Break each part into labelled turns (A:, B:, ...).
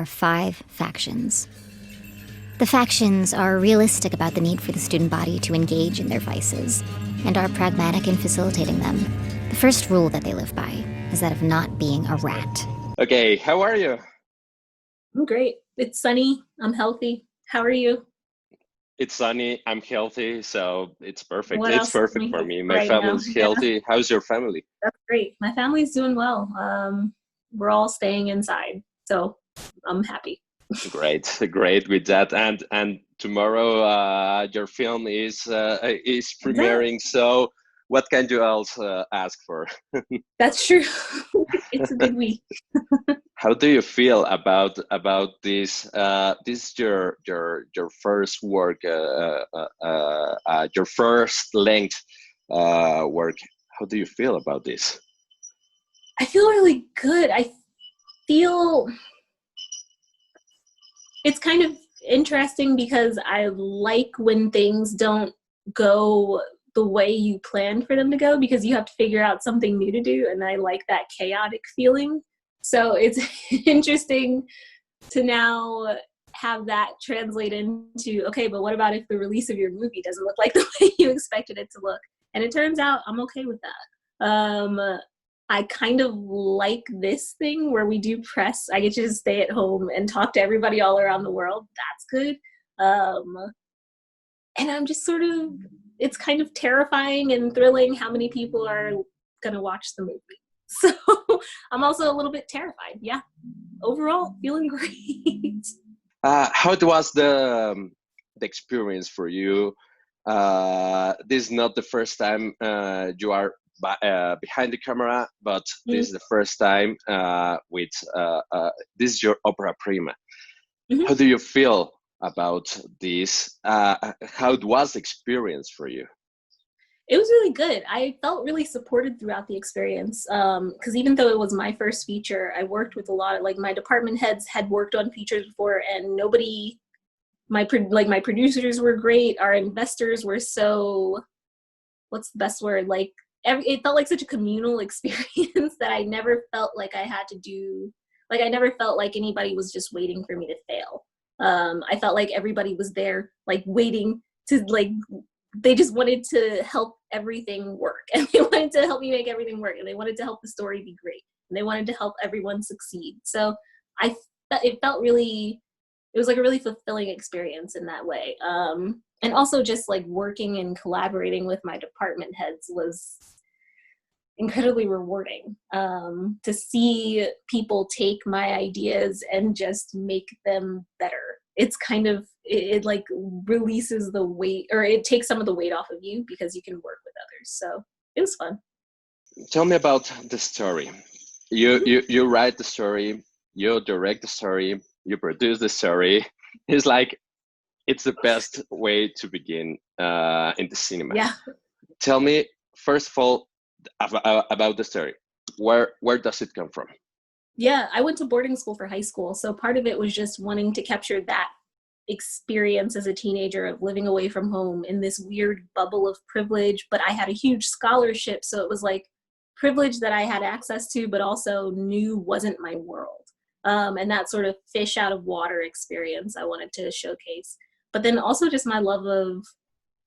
A: have 5 factions. The factions are realistic about the need for the student body to engage in their vices, and are pragmatic in facilitating them. The first rule that they live by is that of not being a rat.
B: Okay, how are you?
C: I'm great. It's sunny. I'm healthy. How are you?
B: It's sunny, I'm healthy, so it's perfect.
C: What
B: It's
C: else
B: perfect for me. My
C: right now?
B: family's healthy. How's your family?
C: That's great. My family's doing well. We're all staying inside, so I'm happy.
B: Great, great with that. And tomorrow your film is premiering. So what can you else ask for?
C: That's true. It's a big week.
B: How do you feel about this? This is your first work, your first length work. How do you feel about this?
C: I feel really good. I feel it's kind of interesting because I like when things don't go the way you planned for them to go, because you have to figure out something new to do, and I like that chaotic feeling. So it's interesting to now have that translate into, okay, but what about if the release of your movie doesn't look like the way you expected it to look? And it turns out I'm okay with that. I kind of like this thing where we do press. I get to just stay at home and talk to everybody all around the world. That's good. And I'm just sort of, it's kind of terrifying and thrilling how many people are going to watch the movie. So I'm also a little bit terrified. Yeah. Overall, feeling great.
B: How was the experience for you? This is not the first time you are behind the camera, but this is the first time with this is your opera prima. How do you feel about this? How it was the experience for you?
C: It was really good. I felt really supported throughout the experience, because even though it was my first feature, I worked with a lot of, like, my department heads had worked on features before, and nobody, my producers were great. Our investors were so, what's the best word? Like, it felt like such a communal experience that I never felt like I had to do, like, I never felt like anybody was just waiting for me to fail. I felt like everybody was there, like, waiting to, like, they just wanted to help everything work, and they wanted to help me make everything work, and they wanted to help the story be great, and they wanted to help everyone succeed. So it felt really, it was like a really fulfilling experience in that way. And also just like working and collaborating with my department heads was incredibly rewarding, to see people take my ideas and just make them better. It's kind of, it like releases the weight, or it takes some of the weight off of you because you can work with others. So it was fun.
B: Tell me about the story. You write the story, you direct the story, you produce the story. It's like, it's the best way to begin in the cinema.
C: Yeah.
B: Tell me, first of all, about the story. Where does it come from?
C: Yeah, I went to boarding school for high school, so part of it was just wanting to capture that experience as a teenager of living away from home in this weird bubble of privilege. But I had a huge scholarship, so it was like privilege that I had access to, but also knew wasn't my world. And that sort of fish out of water experience I wanted to showcase. But then also just my love of,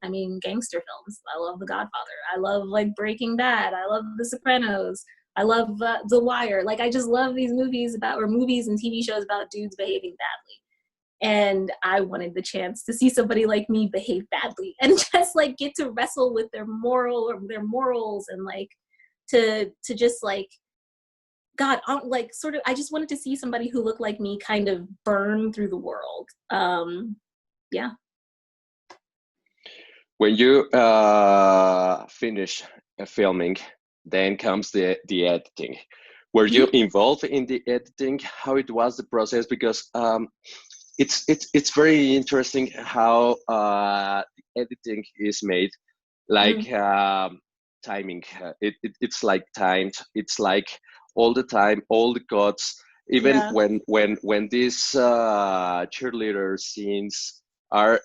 C: I mean, gangster films. I love The Godfather. I love, like, Breaking Bad. I love The Sopranos. I love The Wire. Like, I just love these movies about, or movies and TV shows about dudes behaving badly. And I wanted the chance to see somebody like me behave badly and just, like, get to wrestle with their morals, and, like, to just, like, God, like, sort of, I just wanted to see somebody who looked like me kind of burn through the world. Yeah.
B: When you finish filming, then comes the editing. Were you involved in the editing? How it was the process? Because it's very interesting how editing is made. Like timing, it's like timed. It's like all the time, all the cuts. Even when these cheerleader scenes are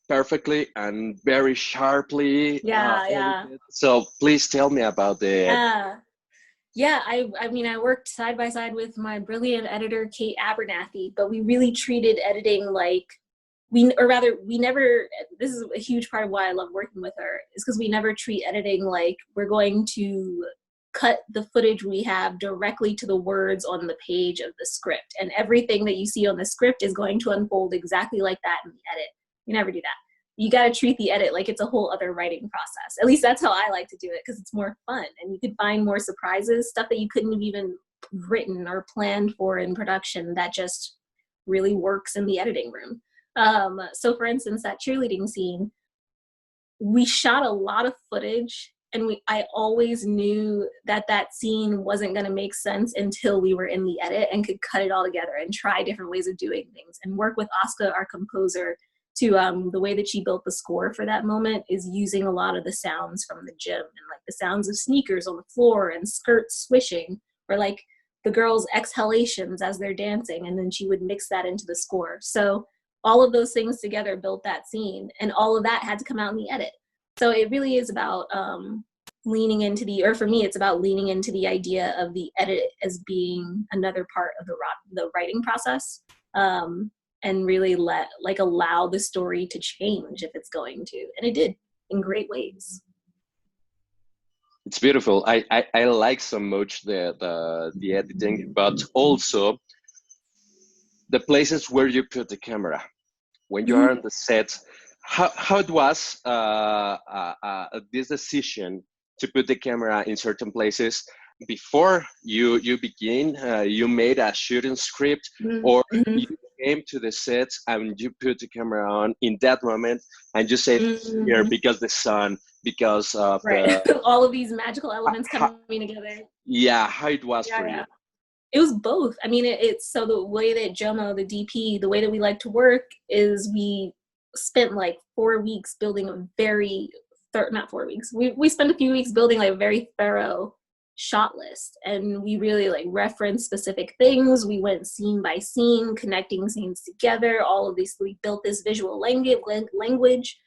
B: perfectly and very sharply edited. So please tell me about the
C: Yeah, I mean, I worked side by side with my brilliant editor, Kate Abernathy, but we really treated editing like we never, this is a huge part of why I love working with her, is because we never treat editing like we're going to cut the footage we have directly to the words on the page of the script. And everything that you see on the script is going to unfold exactly like that in the edit. We never do that. You got to treat the edit like it's a whole other writing process. At least that's how I like to do it, because it's more fun and you can find more surprises, stuff that you couldn't have even written or planned for in production that just really works in the editing room. So for instance, that cheerleading scene, we shot a lot of footage, and I always knew that that scene wasn't going to make sense until we were in the edit and could cut it all together and try different ways of doing things and work with Asuka, our composer, to the way that she built the score for that moment is using a lot of the sounds from the gym, and like the sounds of sneakers on the floor and skirts swishing, or like the girls' exhalations as they're dancing, and then she would mix that into the score. So all of those things together built that scene, and all of that had to come out in the edit. So it really is about leaning into or for me, it's about leaning into the idea of the edit as being another part of the writing process, and really allow the story to change if it's going to, and it did in great ways.
B: It's beautiful. I like so much the editing, but also the places where you put the camera when you are on the set. How it was this decision to put the camera in certain places before you begin? You made a shooting script, or you came to the set and you put the camera on in that moment and you said here because the sun, because of
C: all of these magical elements coming together.
B: Yeah, how it was for you?
C: It was both. I mean, it's so the way that Jomo, the DP, the way that we like to work is we spent like 4 weeks building a very not 4 weeks. We spent a few weeks building like a very thorough shot list, and we really like referenced specific things. We went scene by scene, connecting scenes together. All of these, we built this visual language,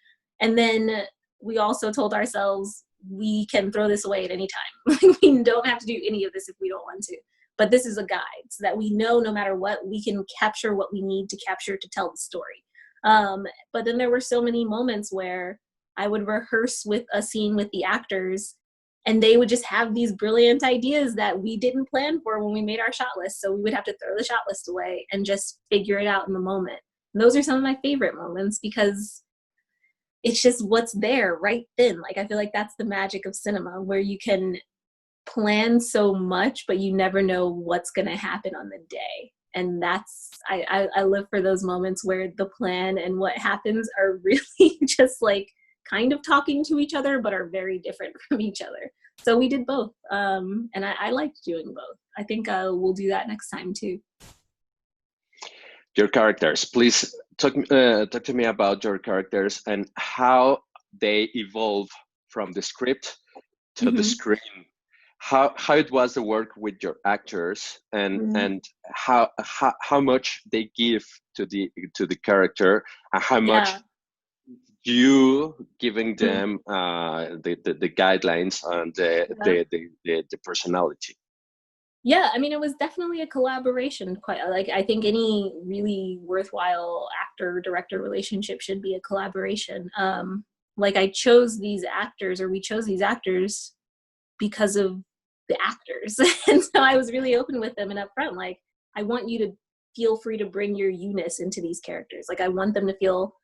C: and then we also told ourselves we can throw this away at any time. We don't have to do any of this if we don't want to. But this is a guide so that we know no matter what, we can capture what we need to capture to tell the story. But then there were so many moments where I would rehearse with a scene with the actors, and they would just have these brilliant ideas that we didn't plan for when we made our shot list. So we would have to throw the shot list away and just figure it out in the moment. And those are some of my favorite moments because it's just what's there right then. Like, I feel like that's the magic of cinema, where you can plan so much, but you never know what's going to happen on the day. And that's, I live for those moments where the plan and what happens are really just like kind of talking to each other, but are very different from each other. So we did both. And I liked doing both. I think we'll do that next time too.
B: Your characters, please talk to me about your characters and how they evolve from the script to the screen. How it was to work with your actors, and how much they give to the character, and how much you giving them the guidelines and the personality.
C: Yeah, I mean, it was definitely a collaboration. Quite like, I think any really worthwhile actor-director relationship should be a collaboration. Like, we chose these actors because of the actors. And so I was really open with them and upfront, like, I want you to feel free to bring your you-ness into these characters. Like, I want them to feel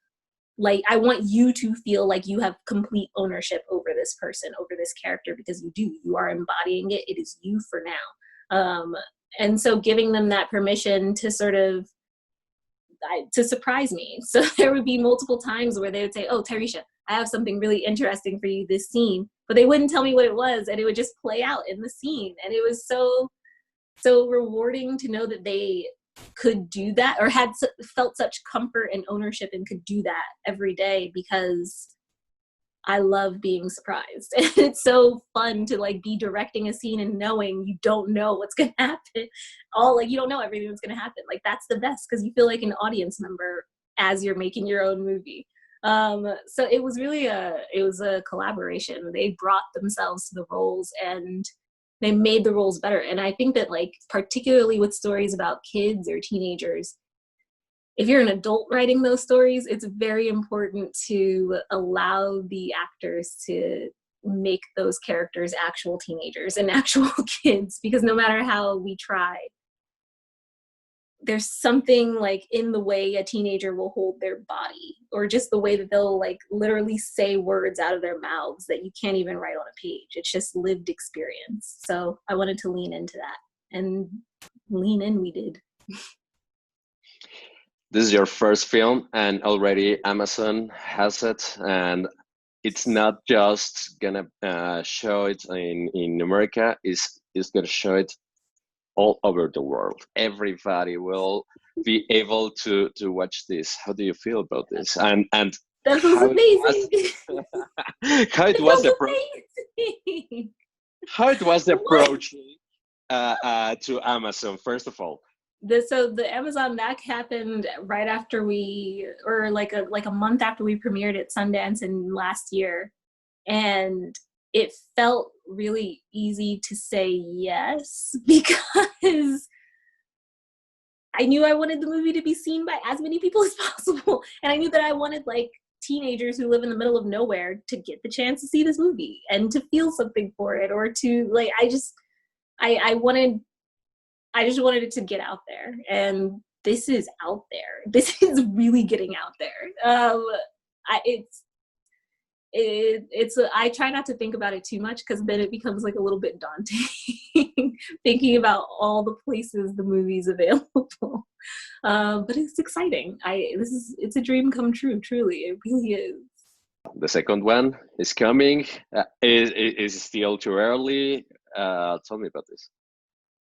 C: like, I want you to feel like you have complete ownership over this person, over this character, because you are embodying it. It is you for now. And so giving them that permission to sort of, to surprise me. So there would be multiple times where they would say, oh, Tayarisha, I have something really interesting for you this scene, but they wouldn't tell me what it was, and it would just play out in the scene. And it was so rewarding to know that they could do that, or had felt such comfort and ownership and could do that every day, because I love being surprised. And it's so fun to like be directing a scene and knowing you don't know what's going to happen. You don't know everything that's going to happen. Like, that's the best, because you feel like an audience member as you're making your own movie. So it was really a collaboration. They brought themselves to the roles, and They made the roles better. And I think that, like, particularly with stories about kids or teenagers, if you're an adult writing those stories, it's very important to allow the actors to make those characters actual teenagers and actual kids, because no matter how we try, there's something like in the way a teenager will hold their body, or just the way that they'll like literally say words out of their mouths that you can't even write on a page. It's just lived experience. So I wanted to lean into that, and lean in we did.
B: This is your first film, and already Amazon has it, and it's not just gonna show it in America. It's gonna show it all over the world. Everybody will be able to watch this. How do you feel about this? And
C: that was amazing.
B: How it was how it was the approach to Amazon, first of all.
C: So the Amazon, that happened right after like a month after we premiered at Sundance in last year, and it felt really easy to say yes, because I knew I wanted the movie to be seen by as many people as possible, and I knew that I wanted like teenagers who live in the middle of nowhere to get the chance to see this movie and to feel something for it, or to like I just wanted it to get out there, and this is out there. This is really getting out there. I try not to think about it too much, because then it becomes like a little bit daunting thinking about all the places the movie's available. But it's exciting. It's a dream come true. Truly, it really is.
B: The second one is coming. Is still too early. Tell me about this.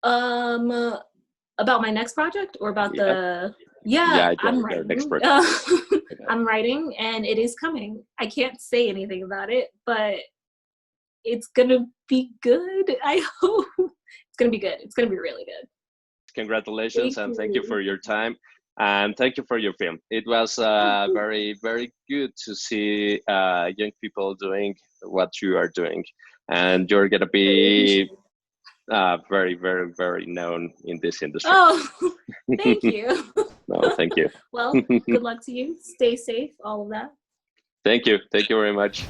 C: About my next project, or about I'm writing.
B: Next project.
C: I'm writing, and it is coming. I can't say anything about it, but it's gonna be good. I hope it's gonna be good. It's gonna be really good.
B: Congratulations, and thank you for your time, and thank you for your film. It was very, very good to see young people doing what you are doing, and you're gonna be very, very, very known in this industry.
C: Oh, thank you.
B: No, thank you.
C: Well, good luck to you. Stay safe, all of that.
B: Thank you. Thank you very much.